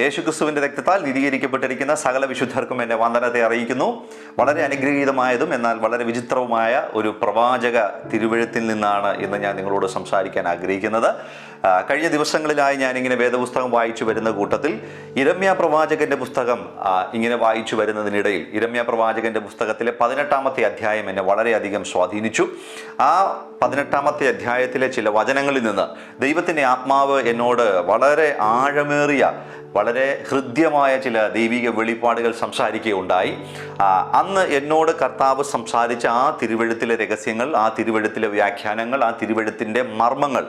യേശുക്രിസ്തുവിന്റെ രക്തത്താൽ നീതീകരിക്കപ്പെട്ടിരിക്കുന്ന സകല വിശുദ്ധർക്കും എൻ്റെ വന്ദനത്തെ അറിയിക്കുന്നു. വളരെ അനുഗ്രഹീതമായതും എന്നാൽ വളരെ വിചിത്രവുമായ ഒരു പ്രവാചക തിരുവെഴുത്തിൽ നിന്നാണ് ഇന്ന് ഞാൻ നിങ്ങളോട് സംസാരിക്കാൻ ആഗ്രഹിക്കുന്നത്. കഴിഞ്ഞ ദിവസങ്ങളിലായി ഞാനിങ്ങനെ വേദപുസ്തകം വായിച്ചു വരുന്ന കൂട്ടത്തിൽ യിരെമ്യാ പ്രവാചകന്റെ പുസ്തകം ഇങ്ങനെ വായിച്ചു വരുന്നതിനിടയിൽ യിരെമ്യാ പ്രവാചകന്റെ പുസ്തകത്തിലെ 18-ാമത്തെ അധ്യായം എന്നെ വളരെയധികം സ്വാധീനിച്ചു. ആ 18-ാമത്തെ അധ്യായത്തിലെ ചില വചനങ്ങളിൽ നിന്ന് ദൈവത്തിൻ്റെ ആത്മാവ് എന്നോട് വളരെ ആഴമേറിയ വളരെ ഹൃദ്യമായ ചില ദൈവിക വെളിപ്പാടുകൾ സംസാരിക്കുകയുണ്ടായി. അന്ന് എന്നോട് കർത്താവ് സംസാരിച്ച ആ തിരുവെഴുത്തിലെ രഹസ്യങ്ങൾ, ആ തിരുവെഴുത്തിലെ വ്യാഖ്യാനങ്ങൾ, ആ തിരുവെഴുത്തിൻ്റെ മർമ്മങ്ങൾ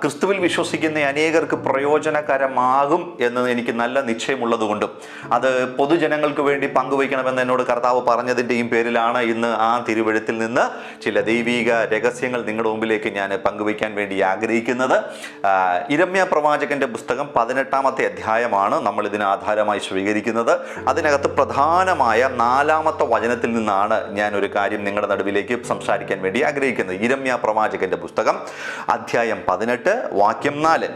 ക്രിസ്തുവിൽ വിശ്വസിക്കുന്ന അനേകർക്ക് പ്രയോജനകരമാകും എന്ന് എനിക്ക് നല്ല നിശ്ചയമുള്ളതുകൊണ്ടും അത് പൊതുജനങ്ങൾക്ക് വേണ്ടി പങ്കുവയ്ക്കണമെന്ന് എന്നോട് കർത്താവ് പറഞ്ഞതിൻ്റെയും പേരിലാണ് ഇന്ന് ആ തിരുവെഴുത്തിൽ നിന്ന് ചില ദൈവിക രഹസ്യങ്ങൾ നിങ്ങളുടെ മുമ്പിലേക്ക് ഞാൻ പങ്കുവയ്ക്കാൻ വേണ്ടി ആഗ്രഹിക്കുന്നത്. യിരെമ്യാ പ്രവാചകന്റെ പുസ്തകം 18-ാമത്തെ അധ്യായമാണ് നമ്മൾ ഇതിന് ആധാരമായി സ്വീകരിക്കുന്നത്. അതിനകത്ത് പ്രധാനമായ 4-ാമത്തെ വചനത്തിൽ നിന്നാണ് ഞാൻ ഒരു കാര്യം നിങ്ങളുടെ നടുവിലേക്ക് സംസാരിക്കാൻ വേണ്ടി ആഗ്രഹിക്കുന്നത്. യിരെമ്യാ പ്രവാചകന്റെ പുസ്തകം അധ്യായം 18 വാക്യം 4.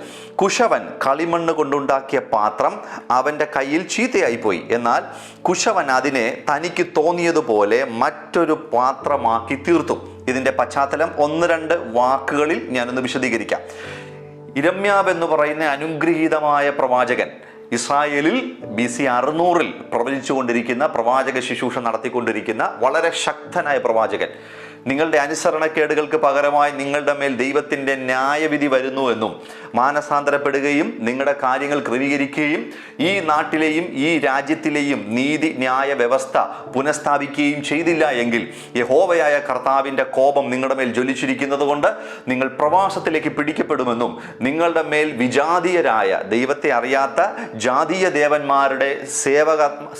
കുശവൻ കളിമണ്ണ് കൊണ്ടുണ്ടാക്കിയ പാത്രം അവൻ്റെ കയ്യിൽ ചീത്തയായിപ്പോയി, എന്നാൽ കുശവൻ അതിനെ തനിക്ക് തോന്നിയതുപോലെ മറ്റൊരു പാത്രമാക്കി തീർത്തു. ഇതിൻ്റെ പശ്ചാത്തലം 1-2 വാക്കുകളിൽ ഞാനൊന്ന് വിശദീകരിക്കാം. യിരെമ്യാവ് എന്ന് പറയുന്ന അനുഗ്രഹീതമായ പ്രവാചകൻ ഇസ്രായേലിൽ BC 600-ൽ പ്രവചിച്ചുകൊണ്ടിരിക്കുന്ന, പ്രവാചക ശുശ്രൂഷ നടത്തിക്കൊണ്ടിരിക്കുന്ന വളരെ ശക്തനായ പ്രവാചകൻ. നിങ്ങളുടെ അനുസരണക്കേടുകൾക്ക് പകരമായി നിങ്ങളുടെ മേൽ ദൈവത്തിൻ്റെ ന്യായവിധി വരുന്നുവെന്നും മാനസാന്തരപ്പെടുകയും നിങ്ങളുടെ കാര്യങ്ങൾ ക്രമീകരിക്കുകയും ഈ നാട്ടിലെയും ഈ രാജ്യത്തിലെയും നീതി ന്യായ വ്യവസ്ഥ പുനഃസ്ഥാപിക്കുകയും ചെയ്തില്ല എങ്കിൽ യഹോവയായ കർത്താവിൻ്റെ കോപം നിങ്ങളുടെ മേൽ ജ്വലിച്ചിരിക്കുന്നത് കൊണ്ട് നിങ്ങൾ പ്രവാസത്തിലേക്ക് പിടിക്കപ്പെടുമെന്നും നിങ്ങളുടെ മേൽ വിജാതീയരായ ദൈവത്തെ അറിയാത്ത ജാതീയ ദേവന്മാരുടെ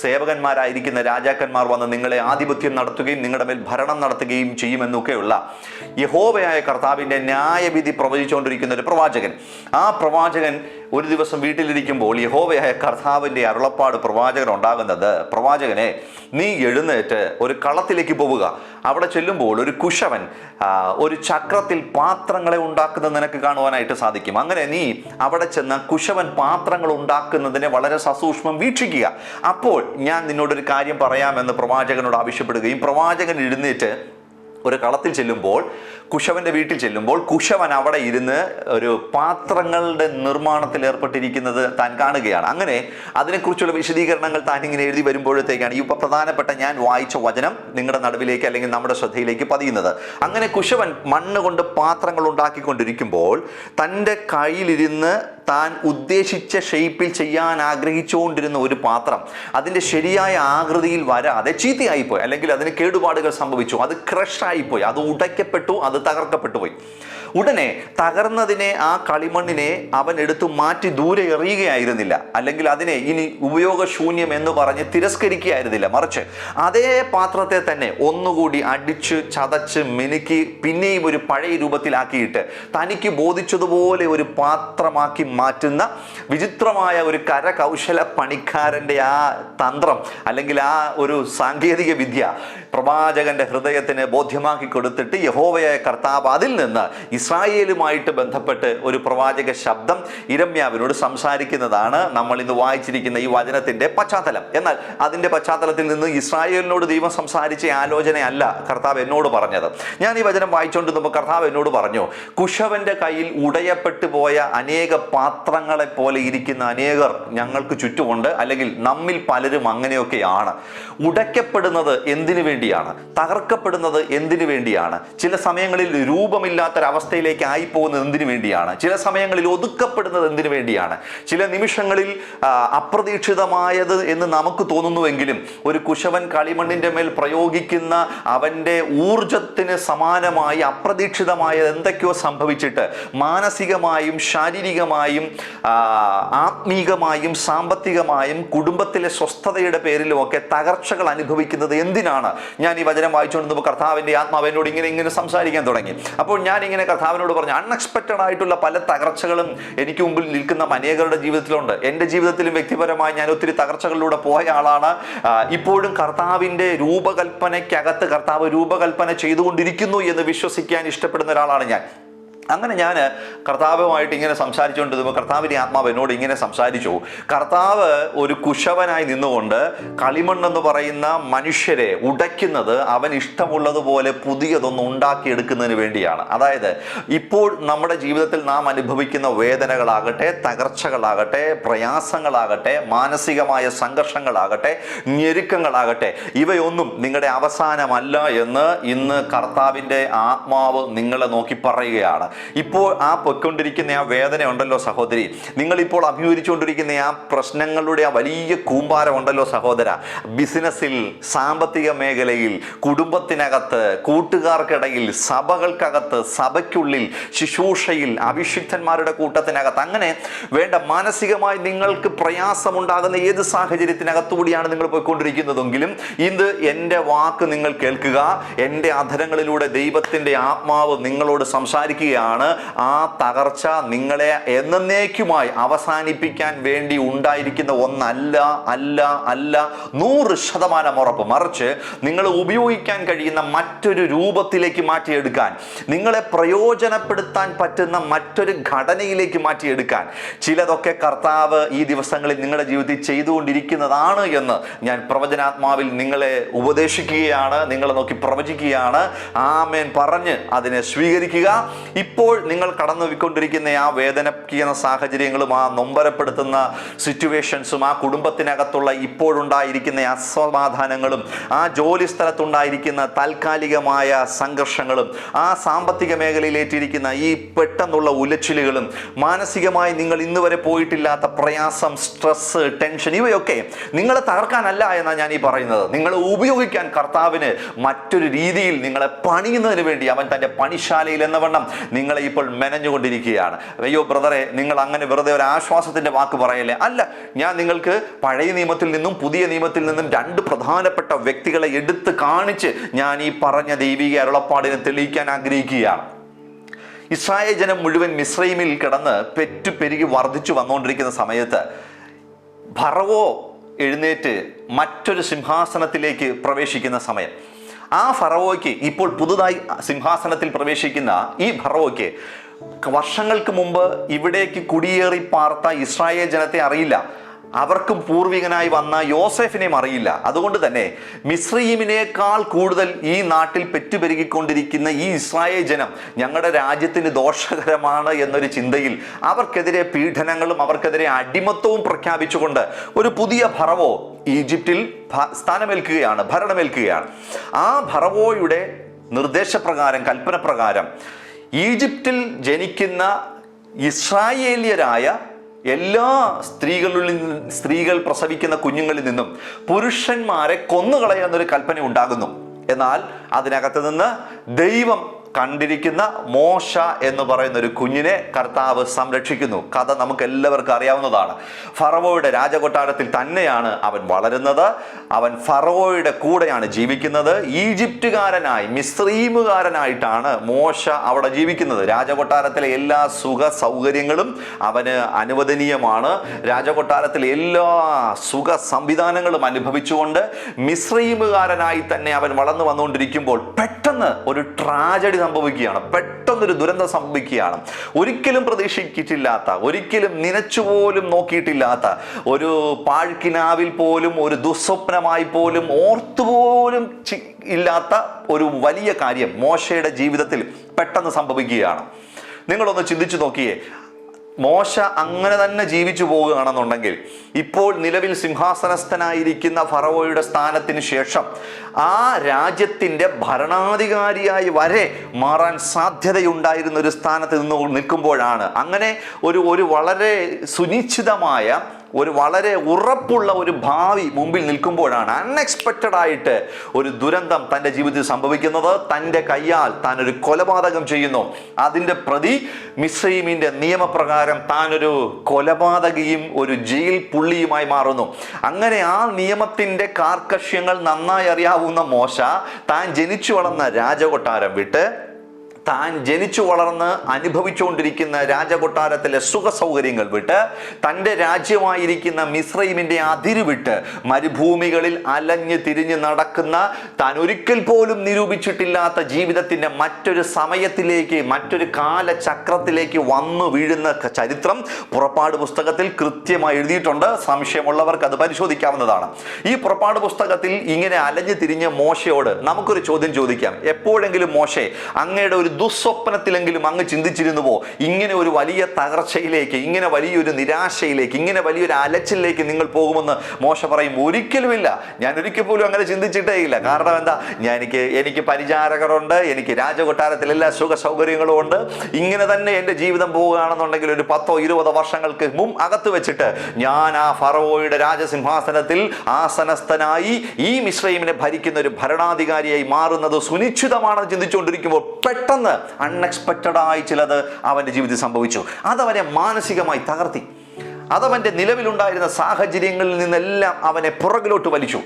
സേവകന്മാരായിരിക്കുന്ന രാജാക്കന്മാർ വന്ന് നിങ്ങളെ ആധിപത്യം നടത്തുകയും നിങ്ങളുടെ മേൽ ഭരണം നടത്തുകയും ചെയ്യുമെന്നൊക്കെയുള്ള യഹോവയായ കർത്താവിൻ്റെ ന്യായവിധി പ്രവചിച്ചുകൊണ്ടിരിക്കുന്ന ഒരു പ്രവാചകൻ. ആ പ്രവാചകൻ ഒരു ദിവസം വീട്ടിലിരിക്കുമ്പോൾ യഹോവയായ കർത്താവിൻ്റെ അരുളപ്പാട് പ്രവാചകൻ ഉണ്ടാകുന്നത്, പ്രവാചകനെ നീ എഴുന്നേറ്റ് ഒരു കളത്തിലേക്ക് പോവുക. അവിടെ ചെല്ലുമ്പോൾ ഒരു കുശവൻ ഒരു ചക്രത്തിൽ പാത്രങ്ങളെ ഉണ്ടാക്കുന്നത് നിനക്ക് കാണുവാനായിട്ട് സാധിക്കും. അങ്ങനെ നീ അവിടെ ചെന്ന് കുശവൻ പാത്രങ്ങൾ ഉണ്ടാക്കുന്നതിനെ വളരെ സസൂക്ഷ്മം വീക്ഷിക്കുക. അപ്പോൾ ഞാൻ നിന്നോടൊരു കാര്യം പറയാമെന്ന് പ്രവാചകനോട് ആവശ്യപ്പെടുകയും പ്രവാചകൻ എഴുന്നേറ്റ് ഒരു കളത്തിൽ ചെല്ലുമ്പോൾ, കുശവന്റെ വീട്ടിൽ ചെല്ലുമ്പോൾ, കുശവൻ അവിടെ ഇരുന്ന് ഒരു പാത്രങ്ങളുടെ നിർമ്മാണത്തിൽ ഏർപ്പെട്ടിരിക്കുന്നത് താൻ കാണുകയാണ്. അങ്ങനെ അതിനെക്കുറിച്ചുള്ള വിശദീകരണങ്ങൾ താൻ ഇങ്ങനെ എഴുതി വരുമ്പോഴത്തേക്കാണ് ഈ പ്രധാനപ്പെട്ട ഞാൻ വായിച്ച വചനം നിങ്ങളുടെ നടുവിലേക്ക് അല്ലെങ്കിൽ നമ്മുടെ ശ്രദ്ധയിലേക്ക് പതിയുന്നത്. അങ്ങനെ കുശവൻ മണ്ണ് കൊണ്ട് പാത്രങ്ങൾ ഉണ്ടാക്കിക്കൊണ്ടിരിക്കുമ്പോൾ തൻ്റെ കയ്യിലിരുന്ന് താൻ ഉദ്ദേശിച്ച ഷേപ്പിൽ ചെയ്യാൻ ആഗ്രഹിച്ചുകൊണ്ടിരുന്ന ഒരു പാത്രം അതിൻ്റെ ശരിയായ ആകൃതിയിൽ വരാതെ ചീത്തയായിപ്പോയി, അല്ലെങ്കിൽ അതിന് കേടുപാടുകൾ സംഭവിച്ചു, അത് ക്രഷായിപ്പോയി, അത് ഉടയ്ക്കപ്പെട്ടു, അത് തകർക്കപ്പെട്ടു പോയി. ഉടനെ തകർന്നതിനെ, ആ കളിമണ്ണിനെ അവൻ എടുത്തു മാറ്റി ദൂരെ എറിയുകയായിരുന്നില്ല, അല്ലെങ്കിൽ അതിനെ ഇനി ഉപയോഗശൂന്യം എന്ന് പറഞ്ഞ് തിരസ്കരിക്കുകയായിരുന്നില്ല. മറിച്ച് അതേ പാത്രത്തെ തന്നെ ഒന്നുകൂടി അടിച്ച് ചതച്ച് മിനുക്കി പിന്നെയും ഒരു പഴയ രൂപത്തിലാക്കിയിട്ട് തനിക്ക് ബോധിച്ചതുപോലെ ഒരു പാത്രമാക്കി മാറ്റുന്ന വിചിത്രമായ ഒരു കരകൗശല പണിക്കാരൻ്റെ ആ തന്ത്രം അല്ലെങ്കിൽ ആ ഒരു സാങ്കേതിക വിദ്യ പ്രവാചകന്റെ ഹൃദയത്തിന് ബോധ്യമാക്കി കൊടുത്തിട്ട് യഹോവയായ കർത്താവ് അതിൽ നിന്ന് ഇസ്രായേലുമായിട്ട് ബന്ധപ്പെട്ട് ഒരു പ്രവാചക ശബ്ദം യിരെമ്യാവിനോട് സംസാരിക്കുന്നതാണ് നമ്മൾ ഇന്ന് വായിച്ചിരിക്കുന്ന ഈ വചനത്തിന്റെ പശ്ചാത്തലം. എന്നാൽ അതിന്റെ പശ്ചാത്തലത്തിൽ നിന്ന് ഇസ്രായേലിനോട് ദൈവം സംസാരിച്ച ആലോചനയല്ല കർത്താവ് എന്നോട് പറഞ്ഞത്. ഞാൻ ഈ വചനം വായിച്ചുകൊണ്ടിരുന്നപ്പോൾ കർത്താവ് എന്നോട് പറഞ്ഞു, കുശവന്റെ കയ്യിൽ ഉടയപ്പെട്ടു പോയ അനേക പാത്രങ്ങളെ പോലെ ഇരിക്കുന്ന അനേകർ ഞങ്ങൾക്ക് ചുറ്റുമുണ്ട്, അല്ലെങ്കിൽ നമ്മിൽ പലരും അങ്ങനെയൊക്കെയാണ്. ഉടയ്ക്കപ്പെടുന്നത് എന്തിനു വേണ്ടിയാണ്? തകർക്കപ്പെടുന്നത് എന്തിനു വേണ്ടിയാണ്? ചില സമയങ്ങളിൽ രൂപമില്ലാത്തൊരവസ്ഥയിലേക്ക് ആയിപ്പോകുന്നത് എന്തിനു വേണ്ടിയാണ്? ചില സമയങ്ങളിൽ ഒതുക്കപ്പെടുന്നത് എന്തിനു വേണ്ടിയാണ്? ചില നിമിഷങ്ങളിൽ അപ്രതീക്ഷിതമായത് എന്ന് നമുക്ക് തോന്നുന്നുവെങ്കിലും ഒരു കുശവൻ കളിമണ്ണിൻ്റെ മേൽ പ്രയോഗിക്കുന്ന അവൻ്റെ ഊർജത്തിന് സമാനമായി അപ്രതീക്ഷിതമായ എന്തൊക്കെയോ സംഭവിച്ചിട്ട് മാനസികമായും ശാരീരികമായും ആത്മീകമായും സാമ്പത്തികമായും കുടുംബത്തിലെ സ്വസ്ഥതയുടെ പേരിലുമൊക്കെ തകർച്ചകൾ അനുഭവിക്കുന്നത് എന്തിനാണ്? ഞാൻ ഈ വചനം വായിച്ചുകൊണ്ടിരുന്നപ്പോൾ കർത്താവിൻ്റെ ആത്മാവ് എന്നോട് ഇങ്ങനെ സംസാരിക്കാൻ തുടങ്ങി. അപ്പോൾ ഞാൻ ഇങ്ങനെ കർത്താവിനോട് പറഞ്ഞു, അൺഎക്സ്പെക്റ്റഡ് ആയിട്ടുള്ള പല തകർച്ചകളും എനിക്ക് മുമ്പിൽ നിൽക്കുന്ന അനേകരുടെ ജീവിതത്തിലുണ്ട്. എൻ്റെ ജീവിതത്തിലും വ്യക്തിപരമായി ഞാൻ ഒത്തിരി തകർച്ചകളിലൂടെ പോയ ആളാണ്. ഇപ്പോഴും കർത്താവിൻ്റെ രൂപകൽപ്പനയ്ക്കകത്ത് കർത്താവ് രൂപകൽപ്പന ചെയ്തുകൊണ്ടിരിക്കുന്നു എന്ന് വിശ്വസിക്കാൻ ഇഷ്ടപ്പെടുന്ന ഒരാളാണ് ഞാൻ. അങ്ങനെ ഞാൻ കർത്താവുമായിട്ട് ഇങ്ങനെ സംസാരിച്ചുകൊണ്ടിരുമ്പോൾ കർത്താവിൻ്റെ ആത്മാവ് എന്നോട് ഇങ്ങനെ സംസാരിച്ചു. കർത്താവ് ഒരു കുശവനായി നിന്നുകൊണ്ട് കളിമണ്ണെന്ന് പറയുന്ന മനുഷ്യരെ ഉടയ്ക്കുന്നത് അവൻ ഇഷ്ടമുള്ളതുപോലെ പുതിയതൊന്നും ഉണ്ടാക്കിയെടുക്കുന്നതിന് വേണ്ടിയാണ്. അതായത് ഇപ്പോൾ നമ്മുടെ ജീവിതത്തിൽ നാം അനുഭവിക്കുന്ന വേദനകളാകട്ടെ, തകർച്ചകളാകട്ടെ, പ്രയാസങ്ങളാകട്ടെ, മാനസികമായ സംഘർഷങ്ങളാകട്ടെ, ഞെരുക്കങ്ങളാകട്ടെ, ഇവയൊന്നും നിങ്ങളുടെ അവസാനമല്ല എന്ന് ഇന്ന് കർത്താവിൻ്റെ ആത്മാവ് നിങ്ങളെ നോക്കി പറയുകയാണ്. ഇപ്പോൾ ആ പൊയ്ക്കൊണ്ടിരിക്കുന്ന ആ വേദന ഉണ്ടല്ലോ സഹോദരി, നിങ്ങളിപ്പോൾ അഭിമുഖീകരിച്ചുകൊണ്ടിരിക്കുന്ന ആ പ്രശ്നങ്ങളുടെ ആ വലിയ കൂമ്പാരം ഉണ്ടല്ലോ സഹോദര, ബിസിനസ്സിൽ, സാമ്പത്തിക മേഖലയിൽ, കുടുംബത്തിനകത്ത്, കൂട്ടുകാർക്കിടയിൽ, സഭകൾക്കകത്ത്, സഭയ്ക്കുള്ളിൽ, ശുശ്രൂഷയിൽ, അഭിഷിക്തന്മാരുടെ കൂട്ടത്തിനകത്ത്, അങ്ങനെ വേണ്ട മാനസികമായി നിങ്ങൾക്ക് പ്രയാസമുണ്ടാകുന്ന ഏത് സാഹചര്യത്തിനകത്തുകൂടിയാണ് നിങ്ങൾ പോയിക്കൊണ്ടിരിക്കുന്നതെങ്കിലും ഇത് എൻ്റെ വാക്ക് നിങ്ങൾ കേൾക്കുക. എൻ്റെ അധരങ്ങളിലൂടെ ദൈവത്തിൻ്റെ ആത്മാവ് നിങ്ങളോട് സംസാരിക്കുകയാണ്. ആ തകർച്ച നിങ്ങളെ എന്നേക്കുമായി അവസാനിപ്പിക്കാൻ വേണ്ടി ഉണ്ടായിരിക്കുന്ന ഒന്നല്ല, അല്ല അല്ല 100% ഉറപ്പ്. മറിച്ച് നിങ്ങൾ ഉപയോഗിക്കാൻ കഴിയുന്ന മറ്റൊരു രൂപത്തിലേക്ക് മാറ്റിയെടുക്കാൻ, നിങ്ങളെ പ്രയോജനപ്പെടുത്താൻ പറ്റുന്ന മറ്റൊരു ഘടനയിലേക്ക് മാറ്റിയെടുക്കാൻ ചിലതൊക്കെ കർത്താവ് ഈ ദിവസങ്ങളിൽ നിങ്ങളുടെ ജീവിതത്തിൽ ചെയ്തുകൊണ്ടിരിക്കുന്നതാണ് എന്ന് ഞാൻ പ്രവചനാത്മാവിൽ നിങ്ങളെ ഉപദേശിക്കുകയാണ്, നിങ്ങളെ നോക്കി പ്രവചിക്കുകയാണ്. ആമേൻ പറഞ്ഞ് അതിനെ സ്വീകരിക്കുക. ഇപ്പോൾ നിങ്ങൾ കടന്നുപോയിക്കൊണ്ടിരിക്കുന്ന ആ വേദനിപ്പിക്കുന്ന സാഹചര്യങ്ങളും ആ നൊമ്പരപ്പെടുത്തുന്ന സിറ്റുവേഷൻസും ആ കുടുംബത്തിനകത്തുള്ള ഇപ്പോഴുണ്ടായിരിക്കുന്ന അസമാധാനങ്ങളും ആ ജോലി സ്ഥലത്തുണ്ടായിരിക്കുന്ന താൽക്കാലികമായ സംഘർഷങ്ങളും ആ സാമ്പത്തിക മേഖലയിലേറ്റിരിക്കുന്ന ഈ പെട്ടെന്നുള്ള ഉലച്ചിലുകളും മാനസികമായി നിങ്ങൾ ഇന്ന് വരെ പോയിട്ടില്ലാത്ത പ്രയാസം, സ്ട്രെസ്, ടെൻഷൻ, ഇവയൊക്കെ നിങ്ങളെ തകർക്കാനല്ല എന്നാണ് ഞാൻ ഈ പറയുന്നത്. നിങ്ങളെ ഉപയോഗിക്കാൻ കർത്താവിന് മറ്റൊരു രീതിയിൽ നിങ്ങളെ പണിയുന്നതിന് വേണ്ടി അവൻ തൻ്റെ പണിശാലയിൽ എന്ന വണ്ണം നിങ്ങളെ ഇപ്പോൾ മെനഞ്ഞുകൊണ്ടിരിക്കുകയാണ്. അയ്യോ ബ്രദറെ, നിങ്ങൾ അങ്ങനെ വെറുതെ ഒരു ആശ്വാസത്തിൻ്റെ വാക്ക് പറയല്ലേ. അല്ല, ഞാൻ നിങ്ങൾക്ക് പഴയ നിയമത്തിൽ നിന്നും പുതിയ നിയമത്തിൽ നിന്നും 2 പ്രധാനപ്പെട്ട വ്യക്തികളെ എടുത്ത് കാണിച്ച് ഞാൻ ഈ പറഞ്ഞ ദൈവിക അരുളപ്പാടിനെ തെളിയിക്കാൻ ആഗ്രഹിക്കുകയാണ്. ഇസ്രായേൽ ജനം മുഴുവൻ മിസ്രൈമിൽ കിടന്ന് പെരുകി വർദ്ധിച്ചു വന്നുകൊണ്ടിരിക്കുന്ന സമയത്ത് ഫറവോ എഴുന്നേറ്റ് മറ്റൊരു സിംഹാസനത്തിലേക്ക് പ്രവേശിക്കുന്ന സമയം, ആ ഫറവോയ്ക്ക്, ഇപ്പോൾ പുതുതായി സിംഹാസനത്തിൽ പ്രവേശിക്കുന്ന ഈ ഫറവോയ്ക്ക് വർഷങ്ങൾക്ക് മുമ്പ് ഇവിടേക്ക് കുടിയേറി പാർത്ത ഇസ്രായേൽ ജനത്തെ അറിയില്ല. അവർക്കും പൂർവികനായി വന്ന യോസേഫിനെയും അറിയില്ല. അതുകൊണ്ട് തന്നെ മിസ്രയീമിനേക്കാൾ കൂടുതൽ ഈ നാട്ടിൽ പെറ്റുപെരുകിക്കൊണ്ടിരിക്കുന്ന ഈ ഇസ്രായേൽ ജനം ഞങ്ങളുടെ രാജ്യത്തിന് ദോഷകരമാണ് എന്നൊരു ചിന്തയിൽ അവർക്കെതിരെ പീഡനങ്ങളും അവർക്കെതിരെ അടിമത്വവും പ്രഖ്യാപിച്ചുകൊണ്ട് ഒരു പുതിയ ഫറവോ ഈജിപ്തിൽ സ്ഥാനമേൽക്കുകയാണ്, ഭരണമേൽക്കുകയാണ്. ആ ഫറവോയുടെ നിർദ്ദേശപ്രകാരം, കൽപ്പനപ്രകാരം ഈജിപ്തിൽ ജനിക്കുന്ന ഇസ്രായേലിയരായ എല്ലാ സ്ത്രീകൾ പ്രസവിക്കുന്ന കുഞ്ഞുങ്ങളിൽ നിന്നും പുരുഷന്മാരെ കൊന്നുകളയാന്നൊരു കൽപ്പന ഉണ്ടാകുന്നു. എന്നാൽ അതിനകത്ത് നിന്ന് ദൈവം കണ്ടിരിക്കുന്ന മോശ എന്ന് പറയുന്ന ഒരു കുഞ്ഞിനെ കർത്താവ് സംരക്ഷിക്കുന്നു. കഥ നമുക്ക് എല്ലാവർക്കും അറിയാവുന്നതാണ്. ഫറവോയുടെ രാജകൊട്ടാരത്തിൽ തന്നെയാണ് അവൻ വളരുന്നത്. അവൻ ഫറവോയുടെ കൂടെയാണ് ജീവിക്കുന്നത്. ഈജിപ്തുകാരനായി, മിസ്രയീമുകാരനായിട്ടാണ് മോശ അവിടെ ജീവിക്കുന്നത്. രാജകൊട്ടാരത്തിലെ എല്ലാ സുഖ സൗകര്യങ്ങളും അവന് അനുവദനീയമാണ്. രാജകൊട്ടാരത്തിലെ എല്ലാ സുഖ സംവിധാനങ്ങളും അനുഭവിച്ചുകൊണ്ട് മിസ്രയീമുകാരനായി തന്നെ അവൻ വളർന്നു വന്നുകൊണ്ടിരിക്കുമ്പോൾ പെട്ടെന്ന് ഒരു ട്രാജഡി സംഭവിക്കുകയാണ്, പെട്ടെന്നൊരു ദുരന്തം സംഭവിക്കുകയാണ്. ഒരിക്കലും പ്രതീക്ഷിച്ചിട്ടില്ലാത്ത, ഒരിക്കലും നനച്ചുപോലും നോക്കിയിട്ടില്ലാത്ത, ഒരു പാഴ്ക്കിനാവിൽ പോലും, ഒരു ദുസ്വപ്നമായി പോലും ഓർത്തുപോലും ഇല്ലാത്ത ഒരു വലിയ കാര്യം മോശയുടെ ജീവിതത്തിൽ പെട്ടെന്ന് സംഭവിക്കുകയാണ്. നിങ്ങളൊന്ന് ചിന്തിച്ചു നോക്കിയേ. മോശ അങ്ങനെ തന്നെ ജീവിച്ചു പോവുകയാണെന്നുണ്ടെങ്കിൽ ഇപ്പോൾ നിലവിൽ സിംഹാസനസ്ഥനായിരിക്കുന്ന ഫറവോയുടെ സ്ഥാനത്തിന് ശേഷം ആ രാജ്യത്തിൻ്റെ ഭരണാധികാരിയായി വരെ മാറാൻ സാധ്യതയുണ്ടായിരുന്ന ഒരു സ്ഥാനത്ത് നിൽക്കുമ്പോഴാണ്, അങ്ങനെ ഒരു വളരെ സുനിശ്ചിതമായ, ഒരു വളരെ ഉറപ്പുള്ള ഒരു ഭാവി മുമ്പിൽ നിൽക്കുമ്പോഴാണ് അൺഎക്സ്പെക്റ്റഡ് ആയിട്ട് ഒരു ദുരന്തം തൻ്റെ ജീവിതത്തിൽ സംഭവിക്കുന്നത്. തൻ്റെ കയ്യാൽ താൻ ഒരു കൊലപാതകം ചെയ്യുന്നു. അതിൻ്റെ പ്രതി മിസ്രയീമിൻ്റെ നിയമപ്രകാരം താനൊരു കൊലപാതകിയും ഒരു ജയിൽ പുള്ളിയുമായി മാറുന്നു. അങ്ങനെ ആ നിയമത്തിൻ്റെ കാർക്കശ്യങ്ങൾ നന്നായി അറിയാവുന്ന മോശ താൻ ജനിച്ചു വളർന്ന രാജകൊട്ടാരം വിട്ട് താൻ ജനിച്ചു വളർന്ന് അനുഭവിച്ചുകൊണ്ടിരിക്കുന്ന രാജകൊട്ടാരത്തിലെ സുഖ സൗകര്യങ്ങൾ വിട്ട് തൻ്റെ രാജ്യമായിരിക്കുന്ന മിസ്രൈമിൻ്റെ അതിര് വിട്ട് മരുഭൂമികളിൽ അലഞ്ഞ് തിരിഞ്ഞ് നടക്കുന്ന താൻ ഒരിക്കൽ പോലും നിരൂപിച്ചിട്ടില്ലാത്ത ജീവിതത്തിൻ്റെ മറ്റൊരു സമയത്തിലേക്ക്, മറ്റൊരു കാലചക്രത്തിലേക്ക് വന്നു വീഴുന്ന ചരിത്രം പുറപ്പാട് പുസ്തകത്തിൽ കൃത്യമായി എഴുതിയിട്ടുണ്ട്. സംശയമുള്ളവർക്ക് അത് പരിശോധിക്കാവുന്നതാണ്. ഈ പുറപ്പാട് പുസ്തകത്തിൽ ഇങ്ങനെ അലഞ്ഞു തിരിഞ്ഞ മോശയോട് നമുക്കൊരു ചോദ്യം ചോദിക്കാം. എപ്പോഴെങ്കിലും മോശെ, അങ്ങയുടെ ഒരു ദുസ്വപ്നത്തിലെങ്കിലും അങ്ങ് ചിന്തിച്ചിരുന്നുവോ ഇങ്ങനെ ഒരു വലിയ തകർച്ചയിലേക്ക്, ഇങ്ങനെ വലിയൊരു നിരാശയിലേക്ക്, ഇങ്ങനെ വലിയൊരു അലച്ചിലേക്ക് നിങ്ങൾ പോകുമെന്ന്? മോശ പറയും, ഒരിക്കലുമില്ല, ഞാൻ ഒരിക്കൽ പോലും അങ്ങനെ ചിന്തിച്ചിട്ടേ ഇല്ല. കാരണം എന്താ, എനിക്ക് പരിചാരകരുണ്ട്, എനിക്ക് രാജകൊട്ടാരത്തിൽ എല്ലാ സുഖ സൗകര്യങ്ങളും ഉണ്ട്. ഇങ്ങനെ തന്നെ എൻ്റെ ജീവിതം പോവുകയാണെന്നുണ്ടെങ്കിൽ ഒരു 10-20 വർഷങ്ങൾക്ക് അകത്ത് വെച്ചിട്ട് ഞാൻ ആ ഫറവോയുടെ രാജസിംഹാസനത്തിൽ ആസനസ്ഥനായി ഈ മിസ്രൈമിനെ ഭരിക്കുന്ന ഒരു ഭരണാധികാരിയായി മാറുന്നത് സുനിശ്ചിതമാണെന്ന് ചിന്തിച്ചുകൊണ്ടിരിക്കുമ്പോൾ പെട്ടെന്ന് അൺഎക്സ്പെക്റ്റഡ് ആയി ചിലത് അവൻ്റെ ജീവിതത്തിൽ സംഭവിച്ചു. അതവനെ മാനസികമായി തകർത്തി. അതവൻ്റെ നിലവിലുണ്ടായിരുന്ന സാഹചര്യങ്ങളിൽ നിന്നെല്ലാം അവനെ പുറകിലോട്ട് വലിച്ചു.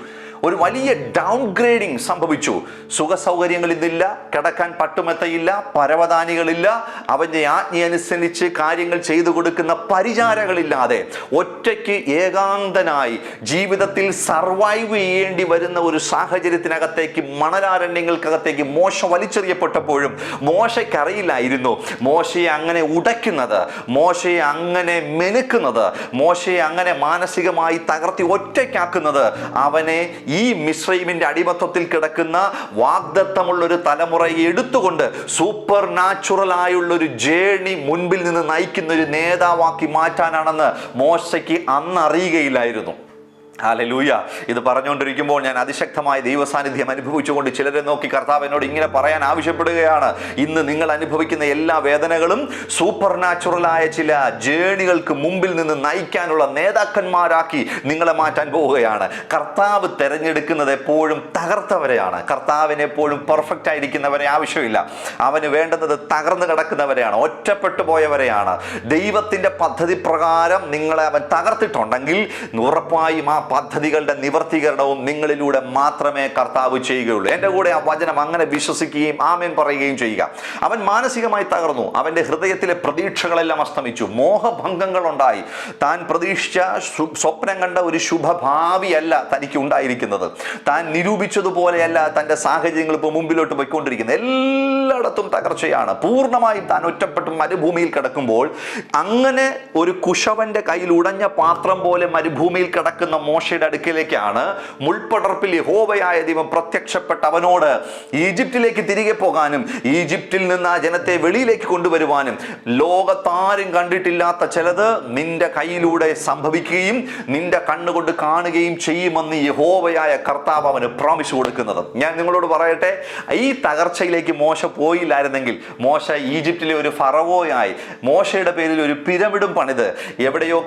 ഒരു വലിയ ഡൗൺഗ്രേഡിങ് സംഭവിച്ചു. സുഖ സൗകര്യങ്ങളില്ല, കിടക്കാൻ പട്ടുമെത്തയില്ല, പരവതാനികളില്ല, അവൻ്റെ ആജ്ഞയനുസരിച്ച് കാര്യങ്ങൾ ചെയ്തു കൊടുക്കുന്ന പരിചാരകളില്ലാതെ ഒറ്റയ്ക്ക് ഏകാന്തനായി ജീവിതത്തിൽ സർവൈവ് ചെയ്യേണ്ടി വരുന്ന ഒരു സാഹചര്യത്തിനകത്തേക്ക്, മണലാരണ്യങ്ങൾക്കകത്തേക്ക് മോശ വലിച്ചെറിയപ്പെട്ടപ്പോഴും മോശയ്ക്കറിയില്ലായിരുന്നു മോശയെ അങ്ങനെ ഉടയ്ക്കുന്നത്, മോശയെ അങ്ങനെ മെനുക്കുന്നത്, മോശയെ അങ്ങനെ മാനസികമായി തകർത്തി ഒറ്റയ്ക്കാക്കുന്നത് അവനെ ഈ മിസ്രൈമിന്റെ അടിമത്തത്തിൽ കിടക്കുന്ന വാഗ്ദത്തമുള്ളൊരു തലമുറയെ എടുത്തുകൊണ്ട് സൂപ്പർ നാച്ചുറൽ ആയുള്ളൊരു ജേണി മുൻപിൽ നിന്ന് നയിക്കുന്ന ഒരു നേതാവാക്കി മാറ്റാനാണെന്ന് മോശയ്ക്ക് അന്ന് അറിയുകയില്ലായിരുന്നു. ഹല്ലേലൂയ. ഇത് പറഞ്ഞുകൊണ്ടിരിക്കുമ്പോൾ ഞാൻ അതിശക്തമായ ദൈവസാന്നിധ്യം അനുഭവിച്ചുകൊണ്ട് ചിലരെ നോക്കി കർത്താവ് എന്നോട് ഇങ്ങനെ പറയാൻ ആവശ്യപ്പെടുകയാണ്. ഇന്ന് നിങ്ങൾ അനുഭവിക്കുന്ന എല്ലാ വേദനകളും സൂപ്പർ നാച്ചുറലായ ചില ജേണികൾക്ക് മുമ്പിൽ നിന്ന് നയിക്കാനുള്ള നേതാക്കന്മാരാക്കി നിങ്ങളെ മാറ്റാൻ പോവുകയാണ്. കർത്താവ് തിരഞ്ഞെടുക്കുന്നത് എപ്പോഴും തകർത്തവരെയാണ്. കർത്താവിന് എപ്പോഴും പെർഫെക്റ്റ് ആയിരിക്കുന്നവരെ ആവശ്യമില്ല. അവന് വേണ്ടുന്നത് തകർന്നു കിടക്കുന്നവരെയാണ്, ഒറ്റപ്പെട്ടു പോയവരെയാണ്. ദൈവത്തിൻ്റെ പദ്ധതി പ്രകാരം നിങ്ങളെ അവൻ തകർത്തിട്ടുണ്ടെങ്കിൽ ഉറപ്പായും ആ പദ്ധതികളുടെ നിവർത്തീകരണവും നിങ്ങളിലൂടെ മാത്രമേ കർത്താവ് ചെയ്യുകയുള്ളൂ. എൻ്റെ കൂടെ ആ വചനം അങ്ങനെ വിശ്വസിക്കുകയും ആമേൻ പറയുകയും ചെയ്യുക. അവൻ മാനസികമായി തകർന്നു. അവൻ്റെ ഹൃദയത്തിലെ പ്രതീക്ഷകളെല്ലാം അസ്തമിച്ചു. മോഹഭംഗങ്ങളുണ്ടായി. താൻ പ്രതീക്ഷിച്ച സ്വപ്നം കണ്ട ഒരു ശുഭഭാവിയല്ല തനിക്ക് ഉണ്ടായിരിക്കുന്നത്. താൻ നിരൂപിച്ചതുപോലെയല്ല തൻ്റെ സാഹചര്യങ്ങൾ ഇപ്പോൾ മുമ്പിലോട്ട് പോയിക്കൊണ്ടിരിക്കുന്നത്. എല്ലായിടത്തും തകർച്ചയാണ്. പൂർണ്ണമായും താൻ ഒറ്റപ്പെട്ട് മരുഭൂമിയിൽ കിടക്കുമ്പോൾ അങ്ങനെ ഒരു കുശവന്റെ കയ്യിൽ ഉടഞ്ഞ പാത്രം പോലെ മരുഭൂമിയിൽ കിടക്കുന്ന മോശയുടെ അടുക്കിലേക്കാണ് മുൾപ്പടർപ്പിൽ യഹോവയായ ദൈവം പ്രത്യക്ഷപ്പെട്ട അവനോട് ഈജിപ്തിലേക്ക് തിരികെ പോകാനും ഈജിപ്തിൽ നിന്ന് ആ ജനത്തെ വെളിയിലേക്ക് കൊണ്ടുവരുവാനും ലോകത്താരും കണ്ടിട്ടില്ലാത്ത ചിലത് നിന്റെ കയ്യിലൂടെ സംഭവിക്കുകയും നിന്റെ കണ്ണുകൊണ്ട് കാണുകയും ചെയ്യുമെന്ന് യഹോവയായ കർത്താവ് അവന് പ്രോമിസ് കൊടുക്കുന്നത്. ഞാൻ നിങ്ങളോട് പറയട്ടെ, ഈ തകർച്ചയിലേക്ക് മോശ പോയില്ലായിരുന്നെങ്കിൽ മോശ ഈജിപ്തിലെ ഒരു ഫറവോയായി മോശയുടെ പേരിൽ ഒരു പിരമിഡും പണിത് എവിടെയോ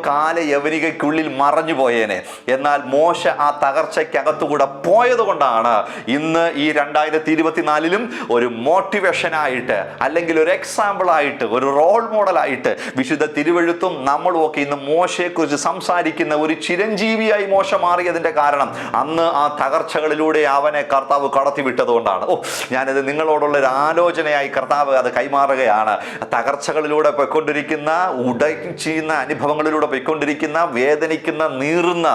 യവനികയ്ക്കുള്ളിൽ മറഞ്ഞു പോയേനെ. എന്നാൽ മോശ ആ തകർച്ചയ്ക്കകത്തുകൂടെ പോയത് കൊണ്ടാണ് ഇന്ന് ഈ 2024 ഒരു മോട്ടിവേഷനായിട്ട്, അല്ലെങ്കിൽ ഒരു എക്സാമ്പിളായിട്ട്, ഒരു റോൾ മോഡലായിട്ട് വിശുദ്ധ തിരുവെഴുത്തും നമ്മളും ഒക്കെ ഇന്ന് മോശയെക്കുറിച്ച് സംസാരിക്കുന്ന ഒരു ചിരഞ്ജീവിയായി മോശ മാറിയതിൻ്റെ കാരണം അന്ന് ആ തകർച്ചകളിലൂടെ അവനെ കർത്താവ് കടത്തിവിട്ടതുകൊണ്ടാണ്. ഞാനത് നിങ്ങളോടുള്ള ഒരു ആലോചനയായി കർത്താവ് അത് കൈമാറുകയാണ്. തകർച്ചകളിലൂടെ പോയിക്കൊണ്ടിരിക്കുന്ന, ഉടയ്ക്കുന്ന അനുഭവങ്ങളിലൂടെ പോയിക്കൊണ്ടിരിക്കുന്ന, വേദനിക്കുന്ന, നീറുന്ന,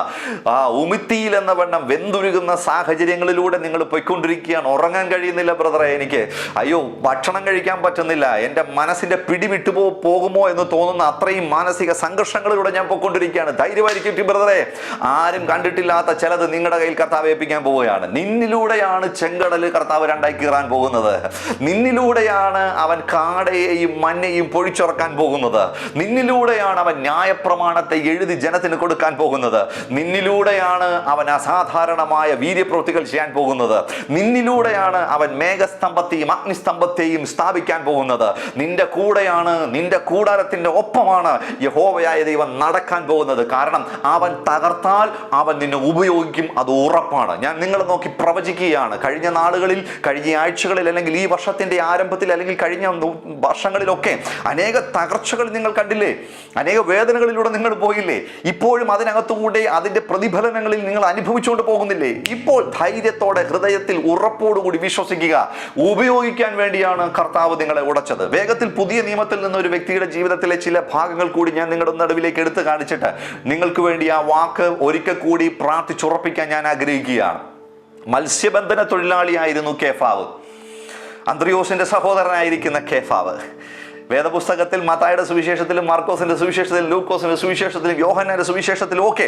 ഉമിത്തിയിൽ എന്ന വണ്ണം വെന്തുരുകുന്ന സാഹചര്യങ്ങളിലൂടെ നിങ്ങൾ പോയിക്കൊണ്ടിരിക്കുകയാണ്. ഉറങ്ങാൻ കഴിയുന്നില്ല ബ്രദറെ, എനിക്ക് അയ്യോ ഭക്ഷണം കഴിക്കാൻ പറ്റുന്നില്ല, എൻ്റെ മനസ്സിൻ്റെ പിടിവിട്ടു പോകുമോ എന്ന് തോന്നുന്ന അത്രയും മാനസിക സംഘർഷങ്ങളിലൂടെ ഞാൻ പോയിക്കൊണ്ടിരിക്കുകയാണ്. ധൈര്യമായിരിക്കും ബ്രദറെ, ആരും കണ്ടിട്ടില്ലാത്ത ചിലത് നിങ്ങളുടെ കയ്യിൽ കർത്താവ് ഏൽപ്പിക്കാൻ പോവുകയാണ്. നിന്നിലൂടെയാണ് ചെങ്കടൽ കർത്താവ് രണ്ടായി കീറാൻ പോകുന്നത്. നിന്നിലൂടെയാണ് അവൻ കാടയെയും മഞ്ഞയും പൊഴിച്ചുറക്കാൻ പോകുന്നത്. നിന്നിലൂടെയാണ് അവൻ ന്യായപ്രമാണത്തെ എഴുതി ജനത്തിന് കൊടുക്കാൻ പോകുന്നത്. നിന്നിലൂടെയാണ് അവൻ അസാധാരണമായ വീര്യപ്രവൃത്തികൾ ചെയ്യാൻ പോകുന്നത്. നിന്നിലൂടെയാണ് അവൻ മേഘസ്തംഭത്തെയും അഗ്നിസ്തംഭത്തെയും സ്ഥാപിക്കാൻ പോകുന്നത്. നിന്റെ കൂടെയാണ്, നിന്റെ കൂടാരത്തിന്റെ ഒപ്പമാണ് യഹോവയായ ദൈവം നടക്കാൻ പോകുന്നത്. കാരണം അവൻ തകർത്താൽ അവൻ നിന്നെ ഉപയോഗിക്കും, അത് ഉറപ്പാണ്. ഞാൻ നിങ്ങളെ നോക്കി പ്രവചിക്കുകയാണ്. കഴിഞ്ഞ നാളുകളിൽ, കഴിഞ്ഞ ആഴ്ചകളിൽ, അല്ലെങ്കിൽ ഈ വർഷത്തിന്റെ ആരംഭത്തിൽ, അല്ലെങ്കിൽ കഴിഞ്ഞ വർഷങ്ങളിലൊക്കെ അനേക തകർച്ചകൾ നിങ്ങൾ കണ്ടില്ലേ? അനേക വേദനകളിലൂടെ നിങ്ങൾ പോയില്ലേ? ഇപ്പോഴും അതിനകത്തുകൂടെ അതിന്റെ പ്രതിഫലനങ്ങളിൽ നിങ്ങൾ അനുഭവിച്ചുകൊണ്ട് പോകുന്നില്ലേ? ഇപ്പോൾ ധൈര്യത്തോടെ ഹൃദയത്തിൽ ഉറപ്പോടുകൂടി വിശ്വസിക്കുക. ഉപയോഗിക്കാൻ വേണ്ടിയാണ് കർത്താവ് നിങ്ങളെ ഉടച്ചത്. വേഗത്തിൽ പുതിയ നിയമത്തിൽ നിന്ന് ഒരു വ്യക്തിയുടെ ജീവിതത്തിലെ ചില ഭാഗങ്ങൾ കൂടി ഞാൻ നിങ്ങളുടെ നടുവിലേക്ക് എടുത്തു കാണിച്ചിട്ട് നിങ്ങൾക്ക് വേണ്ടി ആ വാക്ക് ഒരിക്കൽ കൂടി പ്രാർത്ഥിച്ചുറപ്പിക്കാൻ ഞാൻ ആഗ്രഹിക്കുകയാണ്. മത്സ്യബന്ധന തൊഴിലാളിയായിരുന്നു കേഫാവ്. അന്ത്രയോസിന്റെ സഹോദരനായിരിക്കുന്ന കേഫാവ് വേദപുസ്തകത്തിൽ മത്തായിയുടെ സുവിശേഷത്തിലും മാർക്കോസിന്റെ സുവിശേഷത്തിലും ലൂക്കോസിന്റെ സുവിശേഷത്തിലും യോഹന്നാന്റെ സുവിശേഷത്തിലും ഒക്കെ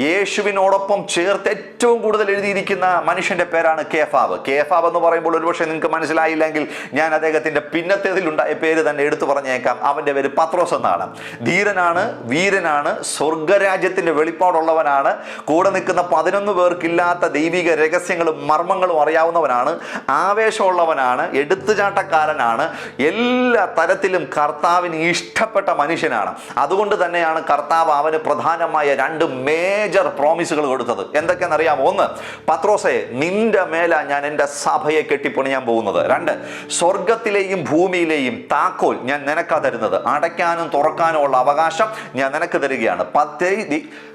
യേശുവിനോടൊപ്പം ചേർത്ത് ഏറ്റവും കൂടുതൽ എഴുതിയിരിക്കുന്ന മനുഷ്യന്റെ പേരാണ് കേഫാവ്. കേഫാവ് എന്ന് പറയുമ്പോൾ ഒരുപക്ഷെ നിങ്ങൾക്ക് മനസ്സിലായില്ലെങ്കിൽ ഞാൻ അദ്ദേഹത്തിന്റെ പിന്നത്തേതിലുണ്ടായ പേര് തന്നെ എടുത്തു പറഞ്ഞേക്കാം. അവന്റെ പേര് പത്രോസ് എന്നാണ്. ധീരനാണ്, വീരനാണ്, സ്വർഗരാജ്യത്തിന്റെ വെളിപ്പാടുള്ളവനാണ്. കൂടെ നിൽക്കുന്ന 11 പേർക്കില്ലാത്ത ദൈവിക രഹസ്യങ്ങളും മർമ്മങ്ങളും അറിയാവുന്നവനാണ്. ആവേശമുള്ളവനാണ്, എടുത്തുചാട്ടക്കാരനാണ്, എല്ലാ തരത്തിലും കർത്താവിന് ഇഷ്ടപ്പെട്ട മനുഷ്യനാണ്. അതുകൊണ്ട് തന്നെയാണ് കർത്താവ് അവന് പ്രധാനമായ 2 മേജർ പ്രോമിസുകൾ കൊടുത്തത്. എന്തൊക്കെയാണെന്നറിയാമോ? 1, പത്രോസേ, നിന്റെ മേല ഞാൻ എൻ്റെ സഭയെ കെട്ടിപ്പണിയാൻ പോകുന്നത്. 2, സ്വർഗത്തിലെയും ഭൂമിയിലെയും താക്കോൽ ഞാൻ നിനക്കാ തരുന്നത്. അടയ്ക്കാനും തുറക്കാനും ഉള്ള അവകാശം ഞാൻ നിനക്ക് തരികയാണ്.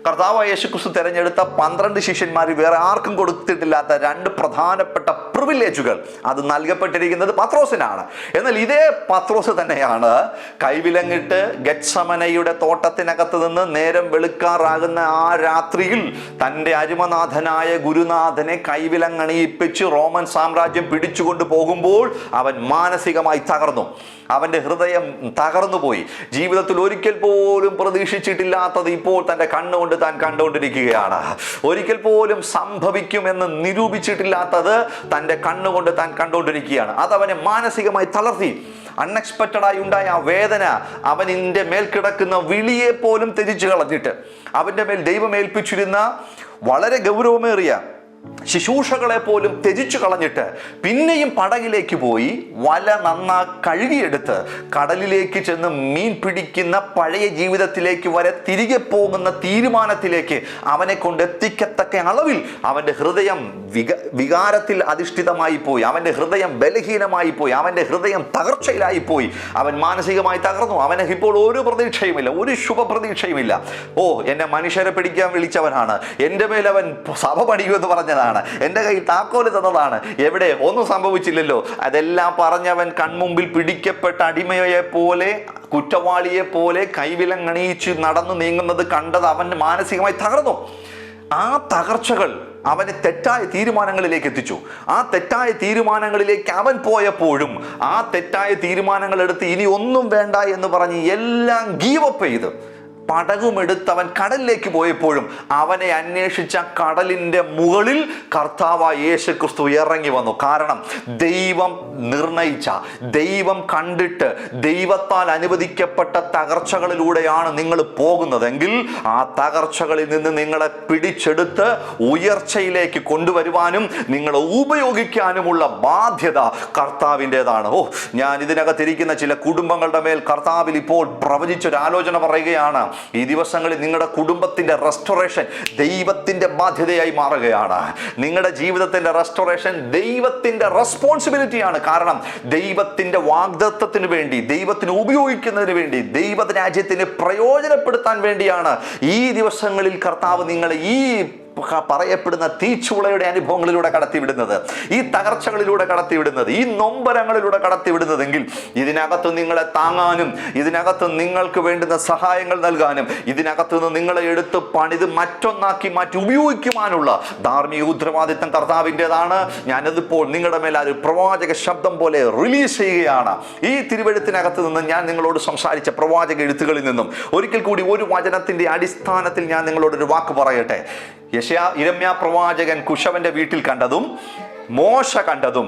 കർത്താവ് യേശുക്രിസ്തു തിരഞ്ഞെടുത്ത 12 ശിഷ്യന്മാർ വേറെ ആർക്കും കൊടുത്തിട്ടില്ലാത്ത 2 പ്രധാനപ്പെട്ട പ്രിവിലേജുകൾ അത് നൽകപ്പെട്ടിരിക്കുന്നത് പത്രോസിനാണ്. എന്നാൽ ഇതേ പത്രോസ് തന്നെയാണ് കൈവിലങ്ങിട്ട് ഗെത്സമനയുടെ തോട്ടത്തിനകത്ത് നിന്ന് നേരം വെളുക്കാറാകുന്ന ആ രാത്രിയിൽ തൻ്റെ അരുമനാഥനായ ഗുരുനാഥനെ കൈവിലങ്ങണിയിപ്പിച്ച് റോമൻ സാമ്രാജ്യം പിടിച്ചുകൊണ്ട് പോകുമ്പോൾ അവൻ മാനസികമായി തകർന്നു. അവൻ്റെ ഹൃദയം തകർന്നുപോയി. ജീവിതത്തിൽ ഒരിക്കൽ പോലും പ്രതീക്ഷിച്ചിട്ടില്ലാത്തത് ഇപ്പോൾ തൻ്റെ കണ്ണുകൊണ്ട് താൻ കണ്ടുകൊണ്ടിരിക്കുകയാണ്. ഒരിക്കൽ പോലും സംഭവിക്കുമെന്ന് നിരൂപിച്ചിട്ടില്ലാത്തത് തൻ്റെ കണ്ണുകൊണ്ട് താൻ കണ്ടുകൊണ്ടിരിക്കുകയാണ്. അതവനെ മാനസികമായി തളർത്തി. അൺഎക്സ്പെക്റ്റഡായി ഉണ്ടായ ആ വേദന അവനിൻ്റെ മേൽ കിടക്കുന്ന വിളിയെ പോലും ത്യജിച്ചു കളഞ്ഞിട്ട് അവൻ്റെ മേൽ ദൈവം ഏൽപ്പിച്ചിരുന്ന വളരെ ഗൗരവമേറിയ ശുശ്രൂഷകളെ പോലും ത്യജിച്ചു കളഞ്ഞിട്ട് പിന്നെയും പടകിലേക്ക് പോയി വല നന്നാ കഴുകിയെടുത്ത് കടലിലേക്ക് ചെന്ന് മീൻ പിടിക്കുന്ന പഴയ ജീവിതത്തിലേക്ക് വരെ തിരികെ പോകുന്ന തീരുമാനത്തിലേക്ക് അവനെ കൊണ്ട് എത്തിക്കത്തക്ക അളവിൽ അവൻ്റെ ഹൃദയം വികാരത്തിൽ അധിഷ്ഠിതമായി പോയി. അവൻ്റെ ഹൃദയം ബലഹീനമായി പോയി. അവൻ്റെ ഹൃദയം തകർച്ചയിലായി പോയി. അവൻ മാനസികമായി തകർന്നു. അവന് ഇപ്പോൾ ഒരു പ്രതീക്ഷയുമില്ല, ഒരു ശുഭപ്രതീക്ഷയുമില്ല. എന്നെ മനുഷ്യരെ പിടിക്കാൻ വിളിച്ചവനാണ്, എൻ്റെ മേൽ അവൻ സഭ പണിയുമെന്ന് പറഞ്ഞ എന്റെ കയ്യിൽ താക്കോല് തന്നതാണ്, എവിടെ ഒന്നും സംഭവിച്ചില്ലല്ലോ. അതെല്ലാം പറഞ്ഞവൻ കൺമുമ്പിൽ പിടിക്കപ്പെട്ട അടിമയെ പോലെ, കുറ്റവാളിയെ പോലെ കൈവിലങ്ങണിയിച്ച് നടന്നു നീങ്ങുന്നത് കണ്ടത് അവൻ മാനസികമായി തകർന്നു. ആ തകർച്ചകൾ അവനെ തെറ്റായ തീരുമാനങ്ങളിലേക്ക് എത്തിച്ചു. ആ തെറ്റായ തീരുമാനങ്ങളിലേക്ക് അവൻ പോയപ്പോഴും ആ തെറ്റായ തീരുമാനങ്ങൾ എടുത്ത് ഇനി ഒന്നും വേണ്ട എന്ന് പറഞ്ഞ് എല്ലാം ഗീവപ്പ് ചെയ്ത് പടകുമെടുത്തവൻ കടലിലേക്ക് പോയപ്പോഴും അവനെ അന്വേഷിച്ച കടലിൻ്റെ മുകളിൽ കർത്താവായ യേശുക്രിസ്തു ഇറങ്ങി വന്നു. കാരണം ദൈവം നിർണയിച്ച, ദൈവം കണ്ടിട്ട് ദൈവത്താൽ അനുവദിക്കപ്പെട്ട തകർച്ചകളിലൂടെയാണ് നിങ്ങൾ പോകുന്നതെങ്കിൽ ആ തകർച്ചകളിൽ നിന്ന് നിങ്ങളെ പിടിച്ചെടുത്ത് ഉയർച്ചയിലേക്ക് കൊണ്ടുവരുവാനും നിങ്ങളെ ഉപയോഗിക്കാനുമുള്ള ബാധ്യത കർത്താവിൻ്റെതാണ്. ഞാൻ ഇതിനകത്തിരിക്കുന്ന ചില കുടുംബങ്ങളുടെ മേൽ കർത്താവിൽ ഇപ്പോൾ പ്രവചിച്ചൊരാലോചന പറയുകയാണ്. ഈ ദിവസങ്ങളിൽ നിങ്ങളുടെ കുടുംബത്തിന്റെ റെസ്റ്റോറേഷൻ ദൈവത്തിന്റെ ബാധ്യതയായി മാറുകയാണ്. നിങ്ങളുടെ ജീവിതത്തിന്റെ റെസ്റ്റോറേഷൻ ദൈവത്തിന്റെ റെസ്പോൺസിബിലിറ്റിയാണ്. കാരണം ദൈവത്തിന്റെ വാഗ്ദത്തത്തിന് വേണ്ടി, ദൈവത്തിന് ഉപയോഗിക്കുന്നതിന് വേണ്ടി, ദൈവരാജ്യത്തിന് പ്രയോജനപ്പെടുത്താൻ വേണ്ടിയാണ് ഈ ദിവസങ്ങളിൽ കർത്താവ് നിങ്ങളെ ഈ പറയപ്പെടുന്ന തീച്ചുളയുടെ അനുഭവങ്ങളിലൂടെ കടത്തിവിടുന്നത്, ഈ തകർച്ചകളിലൂടെ കടത്തിവിടുന്നത്, ഈ നൊമ്പരങ്ങളിലൂടെ കടത്തിവിടുന്നതെങ്കിൽ ഇതിനകത്ത് നിങ്ങളെ താങ്ങാനും, ഇതിനകത്ത് നിങ്ങൾക്ക് വേണ്ടുന്ന സഹായങ്ങൾ നൽകാനും, ഇതിനകത്ത് നിന്ന് നിങ്ങളെ എടുത്ത് പണിത് മറ്റൊന്നാക്കി മാറ്റി ഉപയോഗിക്കുവാനുള്ള ധാർമ്മിക ഉത്തരവാദിത്തം കർത്താവിൻ്റെതാണ്. ഞാനതിപ്പോൾ നിങ്ങളുടെ മേൽ ഒരു പ്രവാചക ശബ്ദം പോലെ റിലീസ് ചെയ്യുകയാണ്. ഈ തിരുവെഴുത്തിനകത്ത് നിന്ന് ഞാൻ നിങ്ങളോട് സംസാരിച്ച പ്രവാചക എഴുത്തുകളിൽ നിന്നും ഒരിക്കൽ കൂടി ഒരു വചനത്തിന്റെ അടിസ്ഥാനത്തിൽ ഞാൻ നിങ്ങളോടൊരു വാക്ക് പറയട്ടെ. യിരെമ്യാ പ്രവാചകൻ കുശവന്റെ വീട്ടിൽ കണ്ടതും മോശ കണ്ടതും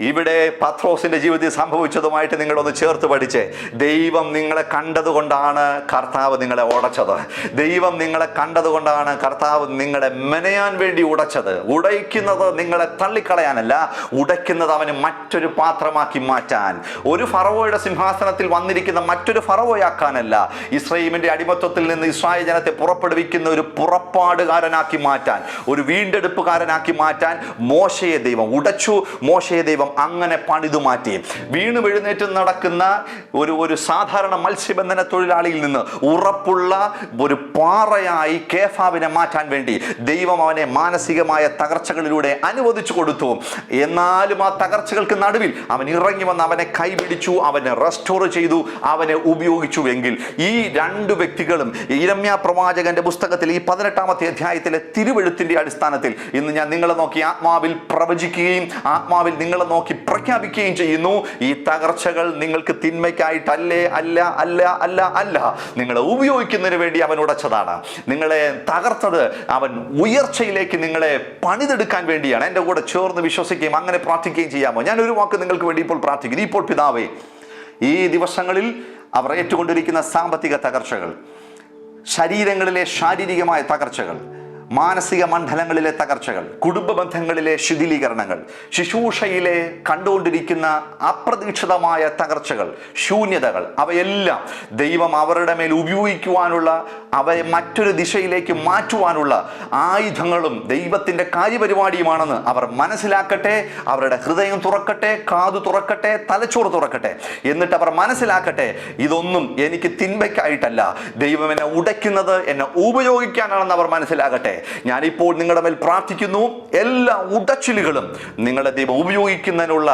ഇവിടെ പത്രോസിന്റെ ജീവിതത്തിൽ സംഭവിച്ചതുമായിട്ട് നിങ്ങളൊന്ന് ചേർത്ത് പഠിച്ചേ. ദൈവം നിങ്ങളെ കണ്ടതുകൊണ്ടാണ് കർത്താവ് നിങ്ങളെ ഉടച്ചത്. ദൈവം നിങ്ങളെ കണ്ടതുകൊണ്ടാണ് കർത്താവ് നിങ്ങളെ മെനയാൻ വേണ്ടി ഉടച്ചത്. ഉടയ്ക്കുന്നത് നിങ്ങളെ തള്ളിക്കളയാനല്ല, ഉടയ്ക്കുന്നത് അവന് മറ്റൊരു പാത്രമാക്കി മാറ്റാൻ, ഒരു ഫറവോയുടെ സിംഹാസനത്തിൽ വന്നിരിക്കുന്ന മറ്റൊരു ഫറവോയാക്കാനല്ല, ഇസ്രായേലിന്റെ അടിമത്വത്തിൽ നിന്ന് ഇസ്രായേൽ ജനത്തെ പുറപ്പെടുവിക്കുന്ന ഒരു പുറപ്പാടുകാരനാക്കി മാറ്റാൻ, ഒരു വീണ്ടെടുപ്പുകാരനാക്കി മാറ്റാൻ മോശയെ ദൈവം ദൈവം ഉടച്ചു, മോശയെ ദൈവം അങ്ങനെ പണിതു മാറ്റി. വീണ് എഴുന്നേറ്റ് നടക്കുന്ന ഒരു സാധാരണ മത്സ്യബന്ധന തൊഴിലാളിയിൽ നിന്ന് ഉറപ്പുള്ള ഒരു പാറയായി കേഫാവിനെ മാറ്റാൻ വേണ്ടി ദൈവം അവനെ മാനസികമായ തകർച്ചകളിലൂടെ അനുവദിച്ചു കൊടുത്തു. എന്നാലും ആ തകർച്ചകൾക്ക് നടുവിൽ അവൻ ഇറങ്ങി വന്ന് അവനെ കൈപിടിച്ചു, അവനെ റെസ്റ്റോർ ചെയ്തു, അവനെ ഉപയോഗിച്ചുവെങ്കിൽ ഈ രണ്ട് വ്യക്തികളും യിരെമ്യാ പ്രവാചകന്റെ പുസ്തകത്തിൽ ഈ 18-ാമത്തെ അധ്യായത്തിലെ തിരുവെഴുത്തിന്റെ അടിസ്ഥാനത്തിൽ ഇന്ന് ഞാൻ നിങ്ങളെ നോക്കി ആത്മാവിൽ പ്രവചിക്കുകയും ആത്മാവിൽ നിങ്ങളെ നോക്കി പ്രഖ്യാപിക്കുകയും ചെയ്യുന്നു. ഈ തകർച്ചകൾ നിങ്ങൾക്ക് തിന്മയ്ക്കായിട്ടല്ലേ, അല്ല അല്ല അല്ല അല്ല, നിങ്ങളെ ഉപയോഗിക്കുന്നതിന് വേണ്ടി അവൻ ഉടച്ചതാണ്. നിങ്ങളെ തകർത്തത് അവൻ ഉയർച്ചയിലേക്ക് നിങ്ങളെ പണിതെടുക്കാൻ വേണ്ടിയാണ്. എൻ്റെ കൂടെ ചേർന്ന് വിശ്വസിക്കുകയും അങ്ങനെ പ്രാർത്ഥിക്കുകയും ചെയ്യാമോ? ഞാൻ ഒരു വാക്ക് നിങ്ങൾക്ക് വേണ്ടി ഇപ്പോൾ പ്രാർത്ഥിക്കുന്നു. ഇപ്പോൾ പിതാവേ, ഈ ദിവസങ്ങളിൽ അവർ ഏറ്റുകൊണ്ടിരിക്കുന്ന സാമ്പത്തിക തകർച്ചകൾ, ശരീരങ്ങളിലെ ശാരീരികമായ തകർച്ചകൾ, മാനസിക മണ്ഡലങ്ങളിലെ തകർച്ചകൾ, കുടുംബ ബന്ധങ്ങളിലെ ശിഥിലീകരണങ്ങൾ, ശുശ്രൂഷയിലെ കണ്ടുകൊണ്ടിരിക്കുന്ന അപ്രതീക്ഷിതമായ തകർച്ചകൾ, ശൂന്യതകൾ, അവയെല്ലാം ദൈവം അവരുടെ മേൽ ഉപയോഗിക്കുവാനുള്ള, അവയെ മറ്റൊരു ദിശയിലേക്ക് മാറ്റുവാനുള്ള ആയുധങ്ങളും ദൈവത്തിൻ്റെ കാര്യപരിപാടിയുമാണെന്ന് അവർ മനസ്സിലാക്കട്ടെ. അവരുടെ ഹൃദയം തുറക്കട്ടെ, കാതു തുറക്കട്ടെ, തലച്ചോറ് തുറക്കട്ടെ. എന്നിട്ട് അവർ മനസ്സിലാക്കട്ടെ, ഇതൊന്നും എനിക്ക് തിന്മയ്ക്കായിട്ടല്ല, ദൈവം എന്നെ ഉടയ്ക്കുന്നത് എന്നെ ഉപയോഗിക്കാനാണെന്ന് അവർ മനസ്സിലാകട്ടെ. ഞാനിപ്പോൾ നിങ്ങളുടെ മേൽ പ്രാർത്ഥിക്കുന്നു. എല്ലാ ഉടച്ചിലുകളും നിങ്ങളെ ദൈവം ഉപയോഗിക്കുന്നതിനുള്ള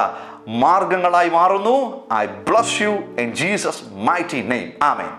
മാർഗങ്ങളായി മാറുന്നു. I bless you in Jesus' mighty name. Amen.